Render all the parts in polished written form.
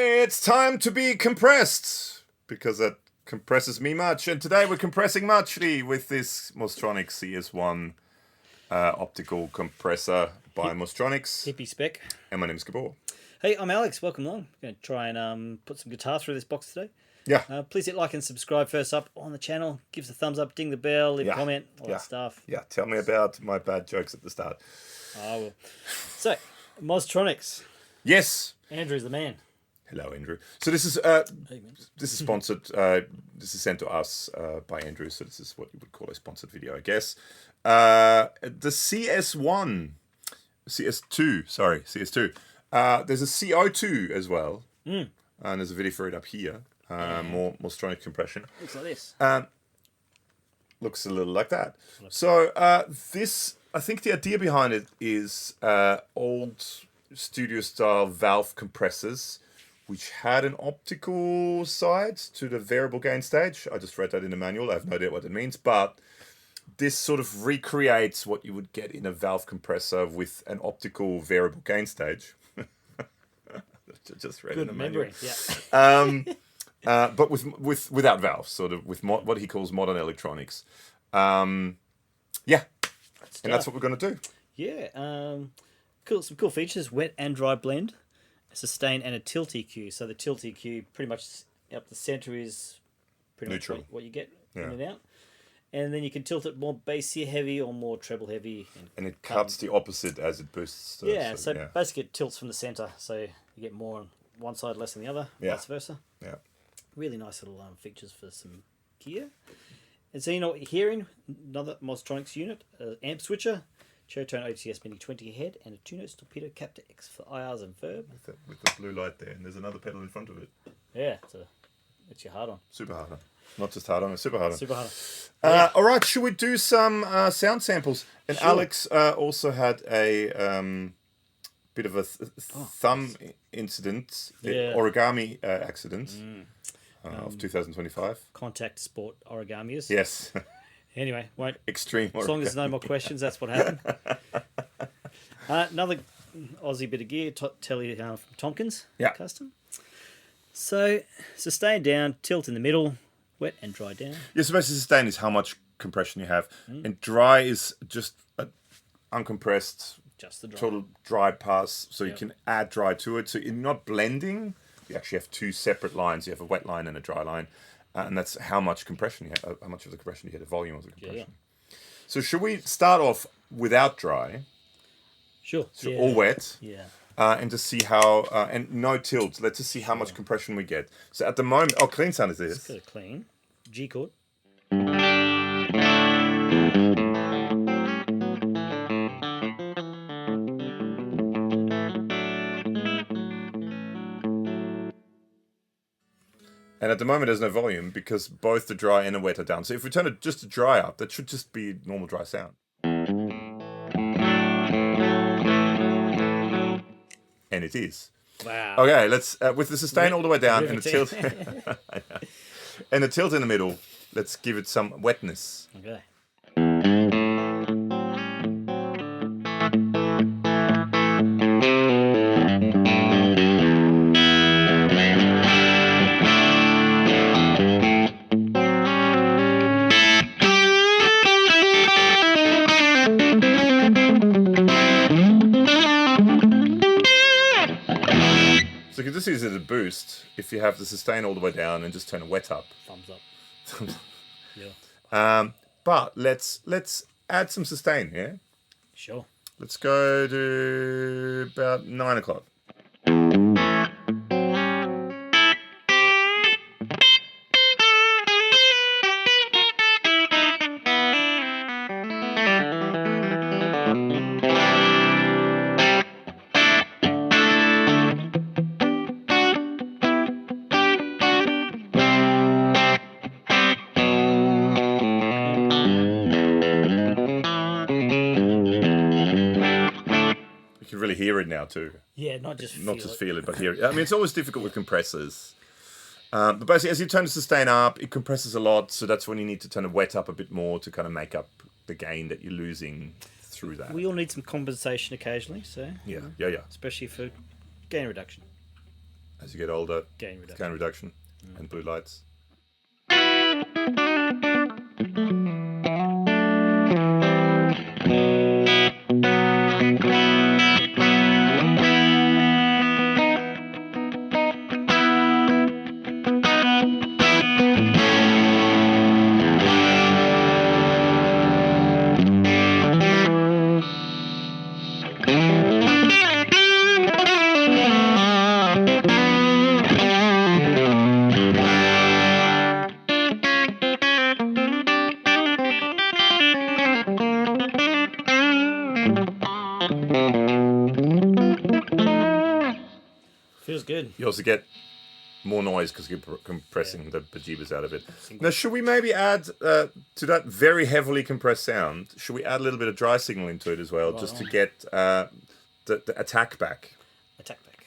It's time to be compressed, because that compresses me much. And today we're compressing muchly with this Mozztronics CS-1 optical compressor by Mozztronics. Hippie spec. And my name's Gabor. Hey, I'm Alex. Welcome along. I'm going to try and put some guitar through this box today. Yeah. Please hit like and subscribe first up on the channel. Give us a thumbs up, ding the bell, leave a comment, all that stuff. Yeah, tell me about my bad jokes at the start. I will. So, Mozztronics. Yes. Andrew's the man. Hello, Andrew. So this is sponsored. This is sent to us by Andrew. So this is what you would call a sponsored video, I guess. The CS2. There's a CO2 as well, and there's a video for it up here. More Mozztronics compression. Looks like this. Looks a little like that. So this, I think the idea behind it is old studio style valve compressors, which had an optical side to the variable gain stage. I just read that in the manual. I have no idea what it means, but this sort of recreates what you would get in a valve compressor with an optical variable gain stage. Just read Good in the manual. memory. Yeah. But without valves, sort of with what he calls modern electronics. And that's what we're going to do. Yeah. Some cool features: wet and dry blend, a sustain, and a tilt EQ. So the tilt EQ, pretty much up the center, is pretty neutral. Much what you get in and out. And then you can tilt it more bass heavy or more treble heavy. And it cuts the opposite as it boosts. So basically it tilts from the center, so you get more on one side, less on the other, vice versa. Yeah. Really nice little features for some gear. And so you know what you're hearing, another Mozztronics unit, amp switcher, cherry tone OTS Mini 20 head, and a 2-note Torpedo Captor X for IRs and verb. With the blue light there, and there's another pedal in front of it. Yeah, it's your hard on. Super hard on. Not just hard on, it's super hard on. Super hard on. All right, should we do some sound samples? And Sure. Alex also had a bit of a thumb incident, origami accident of 2025. Contact sport origamiers. Yes. Anyway, Extreme as long as there's no more questions, that's what happened. Another Aussie bit of gear, telly from Tompkins. Yeah. Custom. So, sustain down, tilt in the middle, wet and dry down. Yeah, so basically sustain is how much compression you have. And dry is just an uncompressed, Just the dry. total dry pass. So you can add dry to it. So you're not blending. You actually have two separate lines. You have a wet line and a dry line. And that's how much compression you have, how much of the compression you get, the volume of the compression. Yeah. So should we start off without dry? Sure. So all wet. Yeah. And just see how, and no tilt. Let's just see how much compression we get. So at the moment, clean sound is this. Let's go clean. G chord. And at the moment, there's no volume because both the dry and the wet are down. So if we turn it just to dry up, that should just be normal dry sound. And it is. Wow. Okay, let's with the sustain all the way down and the tilt and the tilt in the middle. Let's give it some wetness. Okay. So you can just use it as a boost if you have the sustain all the way down and just turn a wet up. Thumbs up. Yeah. But let's add some sustain here. Sure. Let's go to about 9 o'clock. Really hear it now too. Yeah, not just feel it, but hear it. I mean, it's always difficult with compressors. But basically, as you turn the sustain up, it compresses a lot, so that's when you need to turn the wet up a bit more to kind of make up the gain that you're losing through that. We all need some compensation occasionally, so yeah. especially for gain reduction. as you get older. Gain reduction. Gain reduction and blue lights. Feels good. You also get more noise because you're compressing the bejeebers out of it. Now, should we maybe add to that very heavily compressed sound, should we add a little bit of dry signal into it as well, just to get the attack back? Attack back.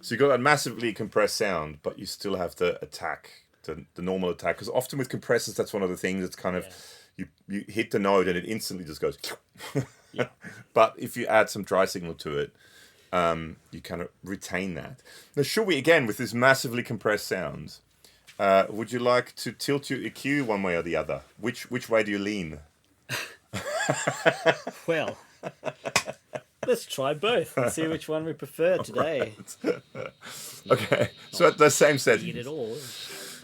So you've got that massively compressed sound, but you still have the attack, the normal attack. Because often with compressors, that's one of the things that's kind of, you hit the note and it instantly just goes. Yeah. But if you add some dry signal to it, you kind of retain that. Now, should we, again, with this massively compressed sound, would you like to tilt your EQ one way or the other? Which way do you lean? Well, let's try both and see which one we prefer today. Okay, so at the same setting. Eat it all.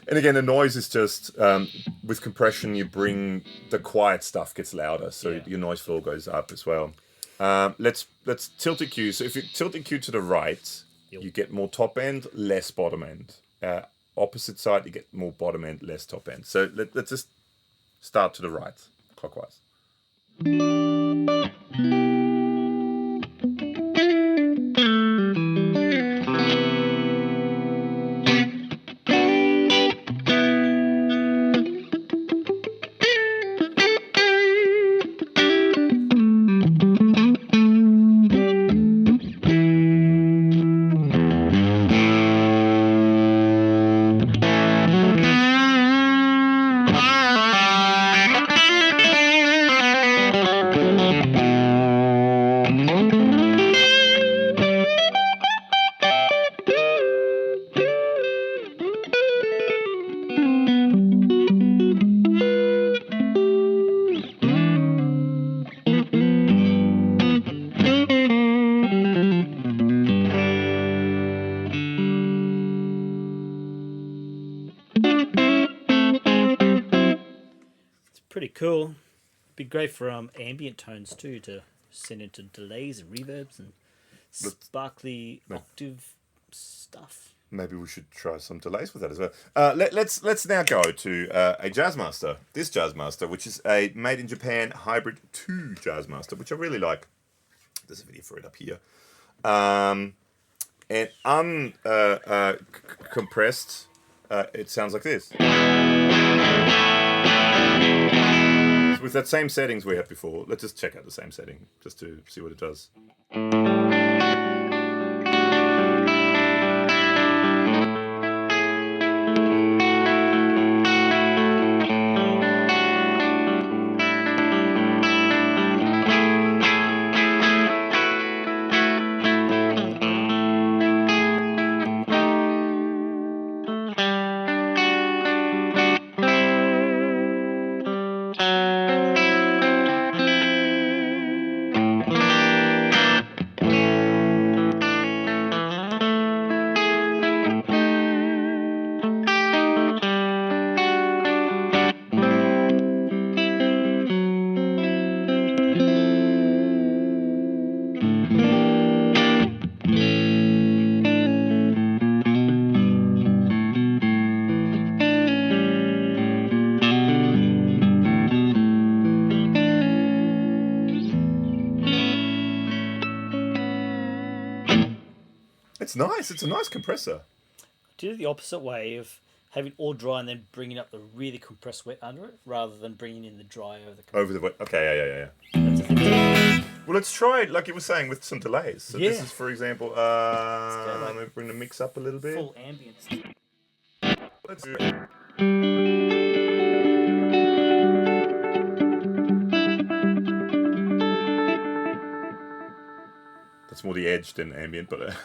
And again, the noise is just, with compression, you bring the quiet stuff gets louder, so your noise floor goes up as well. Let's tilt EQ. So if you tilt EQ to the right, you get more top end, less bottom end. Opposite side, you get more bottom end, less top end. So let's just start to the right, clockwise. Pretty cool. Be great for ambient tones too, to send into delays and reverbs and sparkly octave stuff. Maybe we should try some delays with that as well. Let's now go to a Jazzmaster. This Jazzmaster, which is a made in Japan hybrid II Jazzmaster, which I really like. There's a video for it up here. And compressed, it sounds like this. So with that same settings we had before, let's just check out the same setting just to see what it does. It's nice. It's a nice compressor. Do it the opposite way of having all dry and then bringing up the really compressed wet under it, rather than bringing in the dry over the compressed. Over the wet. Okay, yeah. That's a thing too. Well, let's try it, like you were saying, with some delays. So Yeah. this is, for example, go, like, let me bring the mix up a little bit. Full ambience. Let's do it. That's more the edge than ambient, but...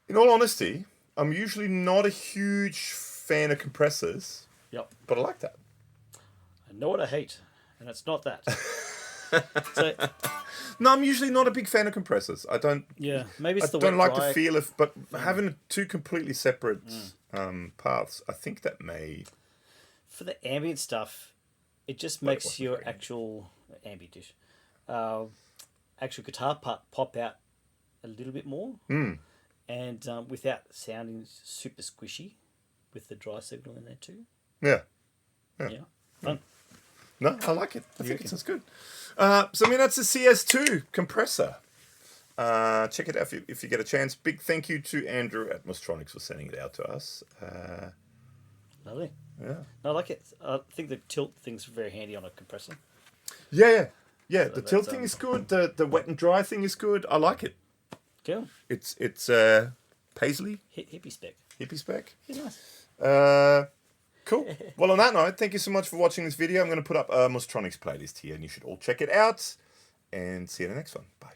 In all honesty, I'm usually not a huge fan of compressors, Yep. but I like that. I know what I hate, and it's not that. So, No, I'm usually not a big fan of compressors. I don't. yeah, maybe it's I the don't wet like dry. the feel of, but having two completely separate paths, I think that may. For the ambient stuff, it just But it makes wasn't your very actual ambient dish, actual guitar part pop out a little bit more, and without sounding super squishy, with the dry signal in there too. Yeah. Yeah, fun. No, I like it. I think reckon? it sounds good. So I mean, that's a CS-2 compressor. Check it out if you get a chance. Big thank you to Andrew at Mozztronics for sending it out to us. Lovely. Yeah. No, I like it. I think the tilt thing's very handy on a compressor. Yeah. The that's, tilt thing is good. The wet and dry thing is good. I like it. Cool. It's Paisley Hippie spec. hippie spec. Yeah, nice. Cool. Well, on that note, thank you so much for watching this video. I'm going to put up a Mozztronics playlist here, and you should all check it out. And see you in the next one. Bye.